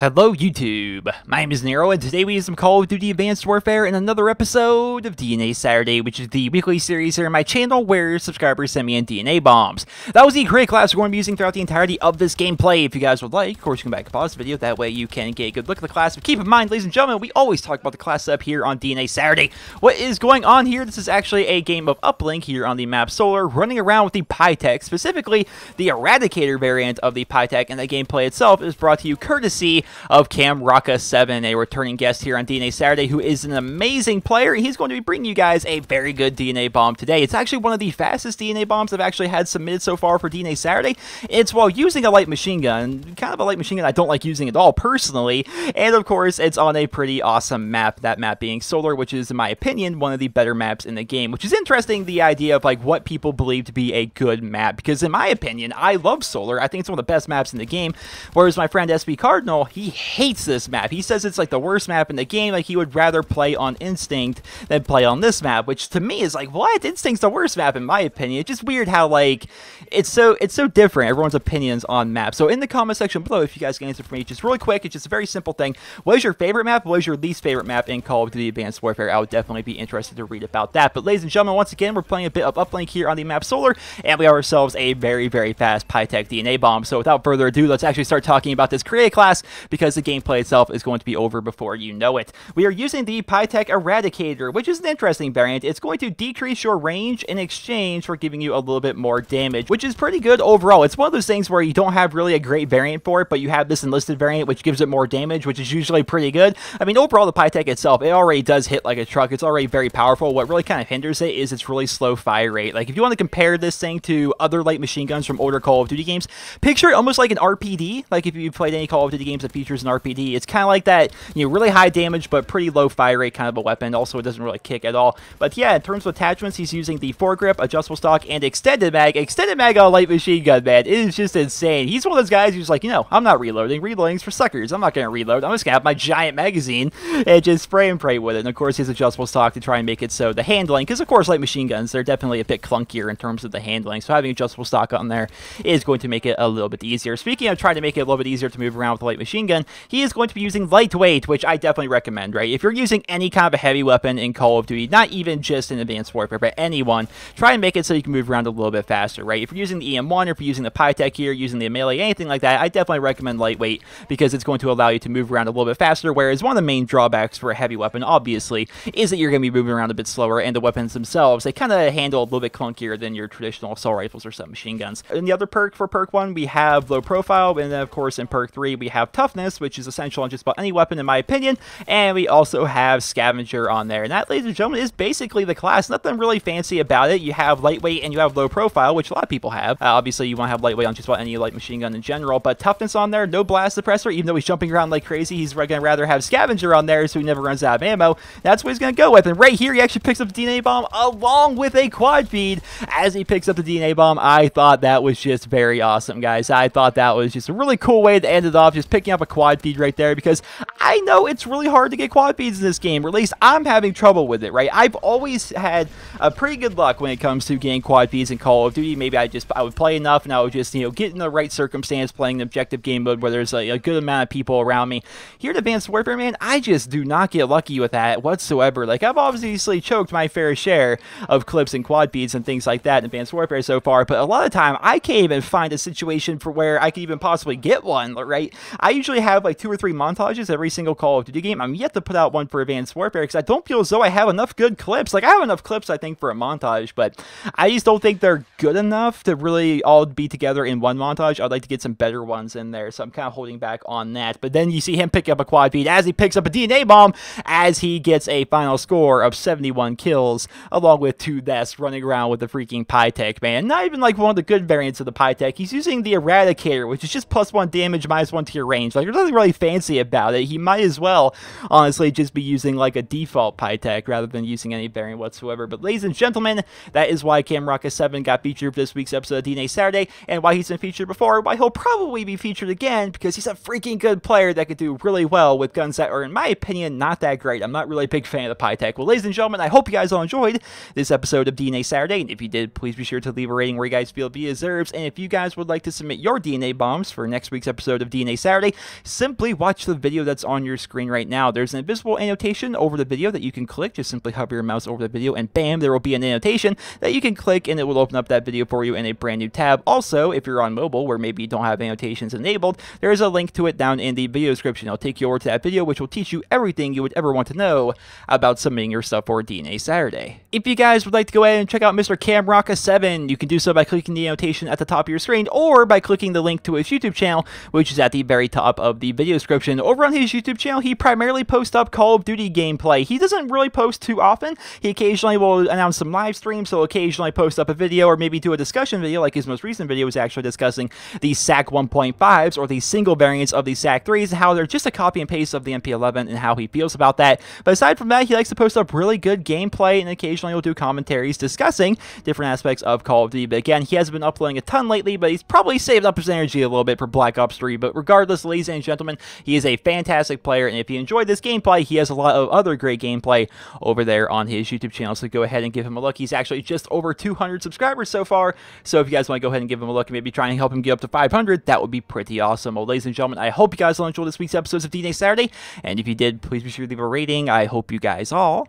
Hello YouTube, my name is Nero, and today we have some Call of Duty Advanced Warfare and another episode of DNA Saturday, which is the weekly series here on my channel where subscribers send me in DNA bombs. That was the create class we're going to be using throughout the entirety of this gameplay. If you guys would like, of course you can back and pause the video, that way you can get a good look at the class. But keep in mind, ladies and gentlemen, we always talk about the class setup here on DNA Saturday. What is going on here? This is actually a game of Uplink here on the map Solar, running around with the Pytaek, specifically the Eradicator variant of the Pytaek, and the gameplay itself is brought to you courtesy of Cam Rocka 7, a returning guest here on DNA Saturday, who is an amazing player. He's going to be bringing you guys a very good DNA bomb today. It's actually one of the fastest DNA bombs I've actually had submitted so far for DNA Saturday. It's while using a light machine gun, kind of a light machine gun I don't like using at all personally, and of course it's on a pretty awesome map, that map being Solar, which is in my opinion one of the better maps in the game, which is interesting, the idea of like what people believe to be a good map, because in my opinion I love Solar. I think it's one of the best maps in the game, whereas my friend SB Cardinal, he hates this map. He says it's like the worst map in the game, like he would rather play on Instinct than play on this map, which to me is like, what? Instinct's the worst map in my opinion. It's just weird how like it's so different, everyone's opinions on maps. So in the comment section below, if you guys can answer for me just really quick, it's just a very simple thing. What is your favorite map? What is your least favorite map in Call of Duty Advanced Warfare? I would definitely be interested to read about that. But ladies and gentlemen, once again, we're playing a bit of Uplink here on the map Solar, and we have ourselves a very, very fast Pytaek DNA bomb. So without further ado, let's actually start talking about this create class, because the gameplay itself is going to be over before you know it. We are using the Pytaek Eradicator, which is an interesting variant. It's going to decrease your range in exchange for giving you a little bit more damage, which is pretty good overall. It's one of those things where you don't have really a great variant for it, but you have this enlisted variant which gives it more damage, which is usually pretty good. I mean, overall the Pytaek itself, it already does hit like a truck. It's already very powerful. What really kind of hinders it is its really slow fire rate. Like if you want to compare this thing to other light machine guns from older Call of Duty games, picture it almost like an RPD. Like if you've played any Call of Duty games that features an RPD, it's kind of like that, you know, really high damage but pretty low fire rate kind of a weapon. Also, it doesn't really kick at all. But yeah, in terms of attachments, he's using the foregrip, adjustable stock, and extended mag. Extended mag on a light machine gun, man, it is just insane. He's one of those guys who's like, you know, I'm not reloading. Reloading's for suckers. I'm not going to reload. I'm just going to have my giant magazine and just spray and pray with it. And of course, he has adjustable stock to try and make it so the handling, because of course, light machine guns, they're definitely a bit clunkier in terms of the handling. So having adjustable stock on there is going to make it a little bit easier. Speaking of trying to make it a little bit easier to move around with a light machine gun, he is going to be using lightweight, which I definitely recommend, right? If you're using any kind of a heavy weapon in Call of Duty, not even just in Advanced Warfare, but anyone, try and make it so you can move around a little bit faster, right? If you're using the EM1, or if you're using the Pytaek here, using the melee, anything like that, I definitely recommend lightweight, because it's going to allow you to move around a little bit faster, whereas one of the main drawbacks for a heavy weapon, obviously, is that you're going to be moving around a bit slower, and the weapons themselves, they kind of handle a little bit clunkier than your traditional assault rifles or submachine guns. In the other perk, for perk 1, we have low profile, and then of course in perk 3, we have toughness, which is essential on just about any weapon in my opinion, and we also have scavenger on there. And that, ladies and gentlemen, is basically the class. Nothing really fancy about it. You have lightweight and you have low profile, which a lot of people have. Obviously, you want to have lightweight on just about any light machine gun in general, but toughness on there, no blast suppressor, even though he's jumping around like crazy, he's going to rather have scavenger on there so he never runs out of ammo. That's what he's going to go with. And right here, he actually picks up the DNA bomb along with a quad feed. As he picks up the DNA bomb, I thought that was just very awesome, guys. I thought that was just a really cool way to end it off, just picking up a quad feed right there, because I know it's really hard to get quad feeds in this game, or at least I'm having trouble with it, right? I've always had a pretty good luck when it comes to getting quad feeds in Call of Duty. Maybe I would play enough and I would just, you know, get in the right circumstance playing an objective game mode where there's a good amount of people around me. Here at Advanced Warfare, man, I just do not get lucky with that whatsoever. Like, I've obviously choked my fair share of clips and quad feeds and things like that in Advanced Warfare so far, but a lot of the time I can't even find a situation for where I could even possibly get one, right? I usually have like 2 or 3 montages every single Call of Duty game. I'm yet to put out one for Advanced Warfare because I don't feel as though I have enough good clips. Like, I have enough clips, I think, for a montage, but I just don't think they're good enough to really all be together in one montage. I'd like to get some better ones in there, so I'm kind of holding back on that. But then you see him pick up a quad feed as he picks up a DNA bomb, as he gets a final score of 71 kills, along with 2 deaths, running around with the freaking Pytaek, man. Not even like one of the good variants of the Pytaek. He's using the Eradicator, which is just +1 damage, -1 to your range. Like, Like, there's nothing really fancy about it. He might as well, honestly, just be using like a default Pytaek rather than using any variant whatsoever. But ladies and gentlemen, that is why Camrocket7 got featured for this week's episode of DNA Saturday, and why he's been featured before, why he'll probably be featured again, because he's a freaking good player that could do really well with guns that are, in my opinion, not that great. I'm not really a big fan of the Pytaek. Well, ladies and gentlemen, I hope you guys all enjoyed this episode of DNA Saturday, and if you did, please be sure to leave a rating where you guys feel it deserves. And if you guys would like to submit your DNA bombs for next week's episode of DNA Saturday, simply watch the video that's on your screen right now. There's an invisible annotation over the video that you can click. Just simply hover your mouse over the video, and bam, there will be an annotation that you can click, and it will open up that video for you in a brand new tab. Also, if you're on mobile, where maybe you don't have annotations enabled, there is a link to it down in the video description. I'll take you over to that video, which will teach you everything you would ever want to know about submitting your stuff for DNA Saturday. If you guys would like to go ahead and check out Mr. Camrocket7, you can do so by clicking the annotation at the top of your screen, or by clicking the link to his YouTube channel, which is at the very top of the video description. Over on his YouTube channel, he primarily posts up Call of Duty gameplay. He doesn't really post too often. He occasionally will announce some live streams, so occasionally post up a video, or maybe do a discussion video, like his most recent video was actually discussing the SAC 1.5s, or the single variants of the SAC 3s, how they're just a copy and paste of the MP11, and how he feels about that. But aside from that, he likes to post up really good gameplay, and occasionally he'll do commentaries discussing different aspects of Call of Duty. But again, he hasn't been uploading a ton lately, but he's probably saved up his energy a little bit for Black Ops 3. But regardless, ladies and gentlemen, he is a fantastic player, and if you enjoyed this gameplay, he has a lot of other great gameplay over there on his YouTube channel, so go ahead and give him a look. He's actually just over 200 subscribers so far, so if you guys want to go ahead and give him a look and maybe try and help him get up to 500, that would be pretty awesome. Well, ladies and gentlemen, I hope you guys all enjoyed this week's episodes of DNA Saturday, and if you did, please be sure to leave a rating. I hope you guys all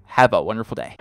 have a wonderful day.